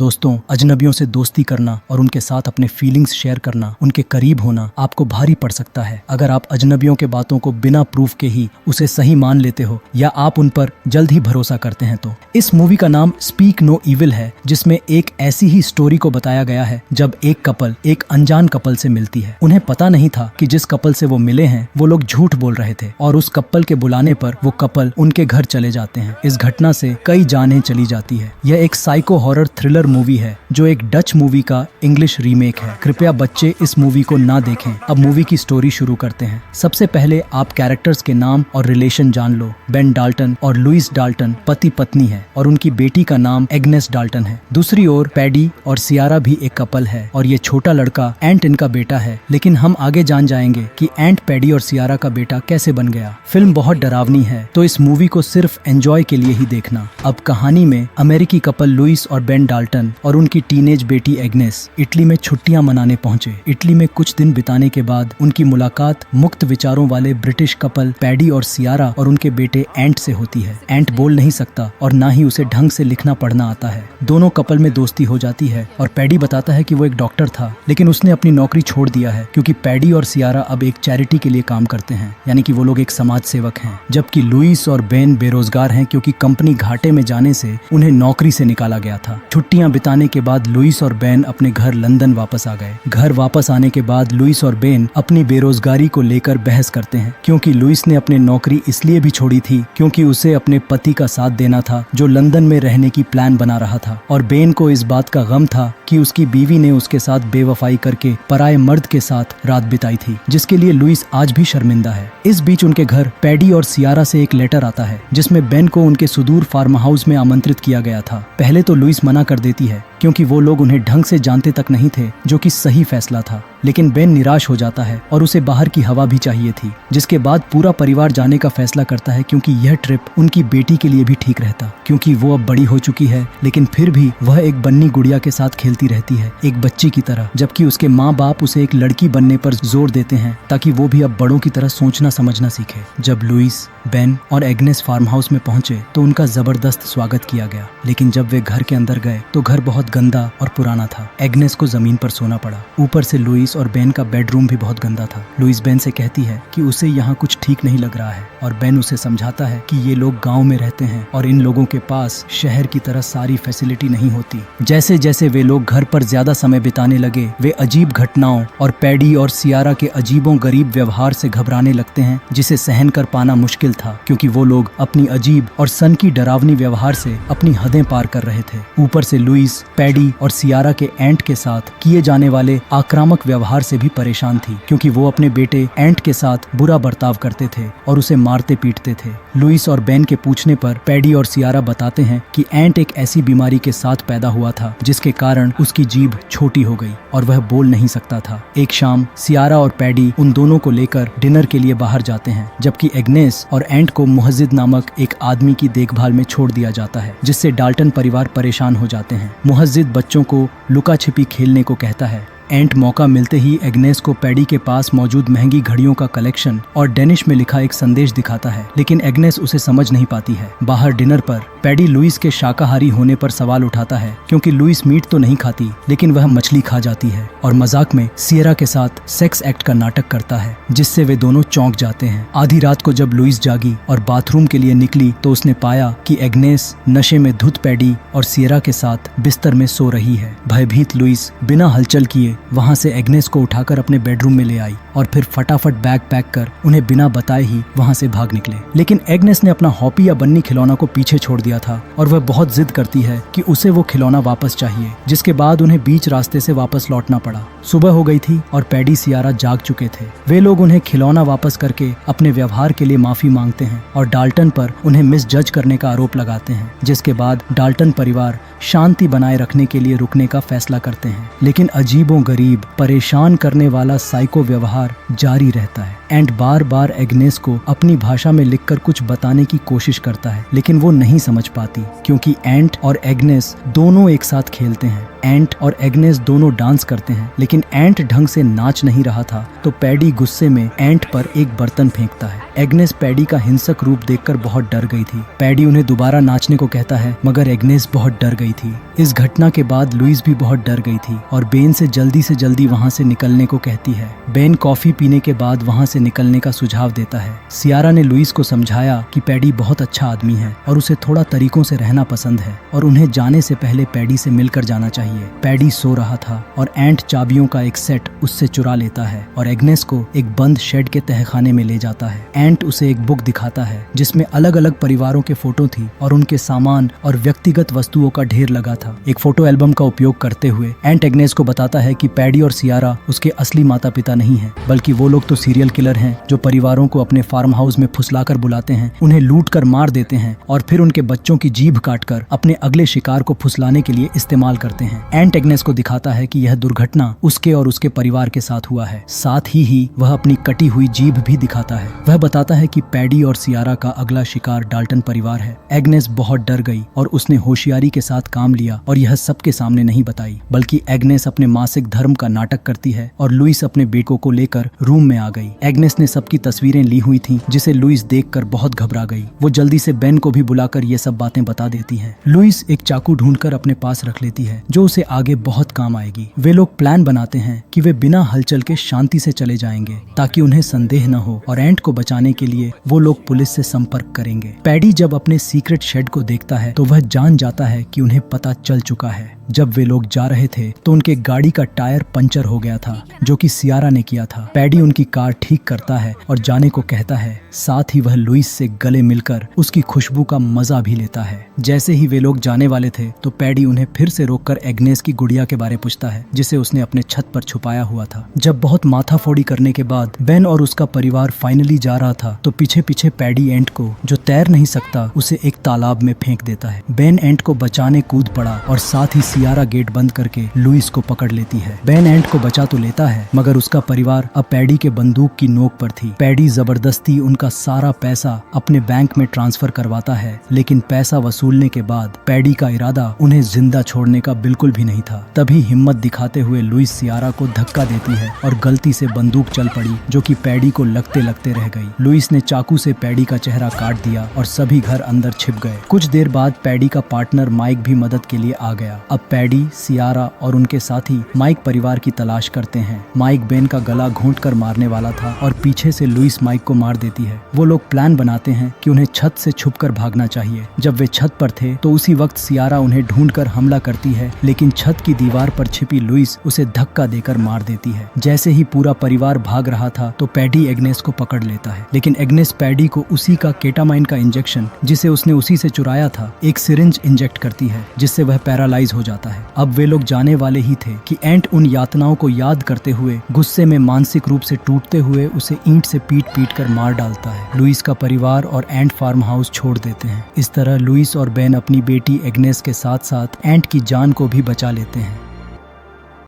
दोस्तों, अजनबियों से दोस्ती करना और उनके साथ अपने फीलिंग्स शेयर करना, उनके करीब होना आपको भारी पड़ सकता है अगर आप अजनबियों के बातों को बिना प्रूफ के ही उसे सही मान लेते हो या आप उन पर जल्द ही भरोसा करते हैं। तो इस मूवी का नाम स्पीक नो इविल है, जिसमें एक ऐसी ही स्टोरी को बताया गया है जब एक कपल एक अनजान कपल से मिलती है। उन्हें पता नहीं था कि जिस कपल से वो मिले हैं वो लोग झूठ बोल रहे थे और उस कपल के बुलाने पर वो कपल उनके घर चले जाते हैं। इस घटना से कई जानें चली जाती है। यह एक साइको हॉरर थ्रिलर मूवी है जो एक डच मूवी का इंग्लिश रीमेक है। कृपया बच्चे इस मूवी को ना देखें। अब मूवी की स्टोरी शुरू करते हैं। सबसे पहले आप कैरेक्टर्स के नाम और रिलेशन जान लो। बेन डाल्टन और लुइस डाल्टन पति पत्नी है और उनकी बेटी का नाम एग्नेस डाल्टन है। दूसरी ओर पैडी और सियारा भी एक कपल है और ये छोटा लड़का एंट इनका बेटा है। लेकिन हम आगे जान जाएंगे कि एंट पैडी और सियारा का बेटा कैसे बन गया। फिल्म बहुत डरावनी है तो इस मूवी को सिर्फ एंजॉय के लिए ही देखना। अब कहानी में अमेरिकी कपल लुइस और बेन डाल्टन और उनकी टीनेज बेटी एग्नेस इटली में छुट्टियां मनाने पहुंचे। इटली में कुछ दिन बिताने के बाद उनकी मुलाकात मुक्त विचारों वाले ब्रिटिश कपल पैडी और सियारा और उनके बेटे एंट से होती है। एंट बोल नहीं सकता और ना ही उसे ढंग से लिखना पढ़ना आता है। दोनों कपल में दोस्ती हो जाती है और पैडी बताता है कि वो एक डॉक्टर था लेकिन उसने अपनी नौकरी छोड़ दिया है क्योंकि पैडी और सियारा अब एक चैरिटी के लिए काम करते हैं, यानी कि वो लोग एक समाज सेवक हैं। जबकि लुइस और बेन बेरोजगार हैं क्योंकि कंपनी घाटे में जाने से उन्हें नौकरी से निकाला गया था। छुट्टियां बिताने के बाद लुइस और बेन अपने घर लंदन वापस आ गए। घर वापस आने के बाद लुइस और बेन अपनी बेरोजगारी को लेकर बहस करते हैं क्योंकि लुइस ने अपनी नौकरी इसलिए भी छोड़ी थी क्योंकि उसे अपने पति का साथ देना था जो लंदन में रहने की प्लान बना रहा था, और बेन को इस बात का गम था कि उसकी बीवी ने उसके साथ बेवफाई करके पराये मर्द के साथ रात बिताई थी, जिसके लिए लुइस आज भी शर्मिंदा है। इस बीच उनके घर पैडी और सियारा से एक लेटर आता है जिसमें बेन को उनके सुदूर फार्म हाउस में आमंत्रित किया गया था। पहले तो लुइस मना कर देती है क्योंकि वो लोग उन्हें ढंग से जानते तक नहीं थे, जो कि सही फैसला था। लेकिन बेन निराश हो जाता है और उसे बाहर की हवा भी चाहिए थी, जिसके बाद पूरा परिवार जाने का फैसला करता है क्योंकि यह ट्रिप उनकी बेटी के लिए भी ठीक रहता, क्योंकि वो अब बड़ी हो चुकी है लेकिन फिर भी वह एक बन्नी गुड़िया के साथ खेलती रहती है, एक बच्ची की तरह। जबकि उसके माँ बाप उसे एक लड़की बनने पर जोर देते हैं ताकि वो भी अब बड़ों की तरह सोचना समझना सीखे। जब लुइस, बेन और एग्नेस फार्म हाउस में पहुंचे तो उनका जबरदस्त स्वागत किया गया, लेकिन जब वे घर के अंदर गए तो घर बहुत गंदा और पुराना था। एग्नेस को जमीन पर सोना पड़ा। ऊपर से लुइस और बेन का बेडरूम भी बहुत गंदा था। लुइस बेन से कहती है कि उसे यहाँ कुछ ठीक नहीं लग रहा है और बेन उसे समझाता है कि ये लोग गांव में रहते हैं और इन लोगों के पास शहर की तरह सारी फैसिलिटी नहीं होती। जैसे जैसे वे लोग घर पर ज्यादा समय बिताने लगे, वे अजीब घटनाओं और पैडी और सियारा के अजीबों गरीब व्यवहार से घबराने लगते हैं, जिसे सहन कर पाना मुश्किल था क्योंकि वो लोग अपनी अजीब और सन की डरावनी व्यवहार से अपनी हदें पार कर रहे थे। ऊपर से लुइस पैडी और सियारा के एंट के साथ किए जाने वाले आक्रामक व्यवहार से भी परेशान थी क्योंकि वो अपने बेटे एंट के साथ बुरा बर्ताव करते थे और उसे मारते पीटते थे। लुइस और बेन के पूछने पर पैडी और सियारा बताते हैं कि एंट एक ऐसी बीमारी के साथ पैदा हुआ था जिसके कारण उसकी जीभ छोटी हो गई और वह बोल नहीं सकता था। एक शाम सियारा और पैडी उन दोनों को लेकर डिनर के लिए बाहर जाते हैं, जबकि एग्नेस और एंट को मुहज्जिद नामक एक आदमी की देखभाल में छोड़ दिया जाता है, जिससे डाल्टन परिवार परेशान हो जाते हैं। मुहज्जिद बच्चों को लुका छिपी खेलने को कहता है। एंट मौका मिलते ही एग्नेस को पैडी के पास मौजूद महंगी घड़ियों का कलेक्शन और डेनिश में लिखा एक संदेश दिखाता है, लेकिन एग्नेस उसे समझ नहीं पाती है। बाहर डिनर पर पैडी लुइस के शाकाहारी होने पर सवाल उठाता है क्योंकि लुइस मीट तो नहीं खाती लेकिन वह मछली खा जाती है, और मजाक में सियरा के साथ सेक्स एक्ट का नाटक करता है जिससे वे दोनों चौंक जाते हैं। आधी रात को जब लुइस जागी और बाथरूम के लिए निकली तो उसने पाया कि एग्नेस नशे में धुत पैडी और सियरा के साथ बिस्तर में सो रही है। भयभीत लुइस बिना हलचल किए वहां से एग्नेस को उठाकर अपने बेडरूम में ले आई और फिर फटाफट बैग पैक कर उन्हें बिना बताए ही वहां से भाग निकले। लेकिन एग्नेस ने अपना हॉपी या बन्नी खिलौना को पीछे छोड़ दिया था और वह बहुत जिद करती है कि उसे वो खिलौना वापस चाहिए, जिसके बाद उन्हें बीच रास्ते से वापस लौटना पड़ा। सुबह हो गई थी और पैडी सियारा जाग चुके थे। वे लोग उन्हें खिलौना वापस करके अपने व्यवहार के लिए माफी मांगते हैं और डाल्टन पर उन्हें मिस जज करने का आरोप लगाते हैं, जिसके बाद डाल्टन परिवार शांति बनाए रखने के लिए रुकने का फैसला करते हैं। लेकिन अजीबों गरीब परेशान करने वाला साइको व्यवहार जारी रहता है। एंट बार बार एग्नेस को अपनी भाषा में लिखकर कुछ बताने की कोशिश करता है लेकिन वो नहीं समझ पाती क्योंकि एंट और एग्नेस दोनों एक साथ खेलते हैं एंट और एग्नेस दोनों डांस करते हैं, लेकिन एंट ढंग से नाच नहीं रहा था तो पैडी गुस्से में एंट पर एक बर्तन फेंकता है। एग्नेस पैडी का हिंसक रूप देखकर बहुत डर गई थी। पैडी उन्हें दोबारा नाचने को कहता है, मगर एग्नेस बहुत डर गई थी। इस घटना के बाद लुइस भी बहुत डर गई थी और बेन से जल्दी वहां से निकलने को कहती है। बेन कॉफी पीने के बाद वहां से निकलने का सुझाव देता है। सियारा ने लुइस को समझाया कि पैडी बहुत अच्छा आदमी है और उसे थोड़ा तरीकों से रहना पसंद है और उन्हें जाने से पहले पैडी से मिलकर जाना चाहिए। पैडी सो रहा था और एंट चाबियों का एक सेट उससे चुरा लेता है और एग्नेस को एक बंद शेड के तहखाने में ले जाता है। एंट उसे एक बुक दिखाता है जिसमें अलग अलग परिवारों के फोटो थी और उनके सामान और व्यक्तिगत वस्तुओं का ढेर लगा था। एक फोटो एल्बम का उपयोग करते हुए एंट एग्नेस को बताता है कि पैडी और सियारा उसके असली माता पिता नहीं हैं, बल्कि वो लोग तो सीरियल किलर हैं जो परिवारों को अपने फार्म हाउस में फुसलाकर बुलाते हैं, उन्हें लूट कर मार देते हैं और फिर उनके बच्चों की जीभ काटकर अपने अगले शिकार को फुसलाने के लिए इस्तेमाल करते हैं। एंट एग्नेस को दिखाता है कि यह दुर्घटना उसके और उसके परिवार के साथ हुआ है। साथ ही वह अपनी कटी हुई जीभ भी दिखाता है। वह बताता है कि पैडी और सियारा का अगला शिकार डाल्टन परिवार है। एग्नेस बहुत डर गई और उसने होशियारी के साथ काम लिया और यह सबके सामने नहीं बताई, बल्कि एग्नेस अपने मासिक धर्म का नाटक करती है और लुइस अपने बेटों को लेकर रूम में आ गई। एग्नेस ने सबकी तस्वीरें ली हुई थी जिसे लुइस देखकर बहुत घबरा गई। वो जल्दी से बेन को भी बुलाकर ये सब बातें बता देती है। लुइस एक चाकू ढूंढकर अपने पास रख लेती है जो उसे आगे बहुत काम आएगी। वे लोग प्लान बनाते हैं कि वे बिना हलचल के शांति से चले जाएंगे ताकि उन्हें संदेह न हो और एंट को बचाने के लिए वो लोग पुलिस से संपर्क करेंगे। पैडी जब अपने सीक्रेट शेड को देखता है तो वह जान जाता है कि उन्हें पता चल चुका है। जब वे लोग जा रहे थे तो उनके गाड़ी का टायर पंचर हो गया था जो कि सियारा ने किया था। पैडी उनकी कार ठीक करता है और जाने को कहता है। साथ ही वह लुइस से गले मिलकर उसकी खुशबू का मजा भी लेता है। जैसे ही वे लोग जाने वाले थे तो पैडी उन्हें फिर से रोककर एग्नेस की गुड़िया के बारे पूछता है जिसे उसने अपने छत पर छुपाया हुआ था। जब बहुत माथाफोड़ी करने के बाद बेन और उसका परिवार फाइनली जा रहा था तो पीछे पीछे पैडी एंट को, जो तैर नहीं सकता, उसे एक तालाब में फेंक देता है। बेन एंट को बचाने कूद पड़ा और साथ ही सियारा गेट बंद करके लुइस को पकड़ लेती है। बेन एंट को बचा तो लेता है मगर उसका परिवार अब पैडी के बंदूक की नोक पर थी। पैडी जबरदस्ती उनका सारा पैसा अपने बैंक में ट्रांसफर करवाता है, लेकिन पैसा वसूलने के बाद पैडी का इरादा उन्हें जिंदा छोड़ने का बिल्कुल भी नहीं था। तभी हिम्मत दिखाते हुए लुइस सियारा को धक्का देती है और गलती से बंदूक चल पड़ी जो कि पैडी को लगते लगते रह गई। लुइस ने चाकू से पैडी का चेहरा काट दिया और सभी घर अंदर छिप गए। कुछ देर बाद पैडी का पार्टनर माइक भी मदद के लिए आ गया। अब पैडी, सियारा और उनके साथी माइक परिवार की तलाश करते हैं। माइक बेन का गला घोंटकर मारने वाला था और पीछे से लुइस माइक को मार देती है। वो लोग प्लान बनाते हैं कि उन्हें छत से छुपकर भागना चाहिए। जब वे छत पर थे तो उसी वक्त सियारा उन्हें ढूंढकर हमला करती है, लेकिन छत की दीवार पर छिपी लुइस उसे धक्का देकर मार देती है। जैसे ही पूरा परिवार भाग रहा था तो पैडी एग्नेस को पकड़ लेता है, लेकिन एग्नेस पैडी को उसी का केटामाइन का इंजेक्शन, जिसे उसने उसी से चुराया था, एक सिरिंज इंजेक्ट करती है जिससे वह पैरालाइज हो जाता है। अब वे लोग जाने वाले ही थे कि एंट उन यातनाओं को याद करते हुए गुस्से में मानसिक रूप से टूटते हुए उसे ईंट से पीट कर मार डालता है। लुइस का परिवार और एंट फार्म हाउस छोड़ देते हैं। इस तरह लुइस और बेन अपनी बेटी एग्नेस के साथ साथ एंट की जान को भी बचा लेते हैं।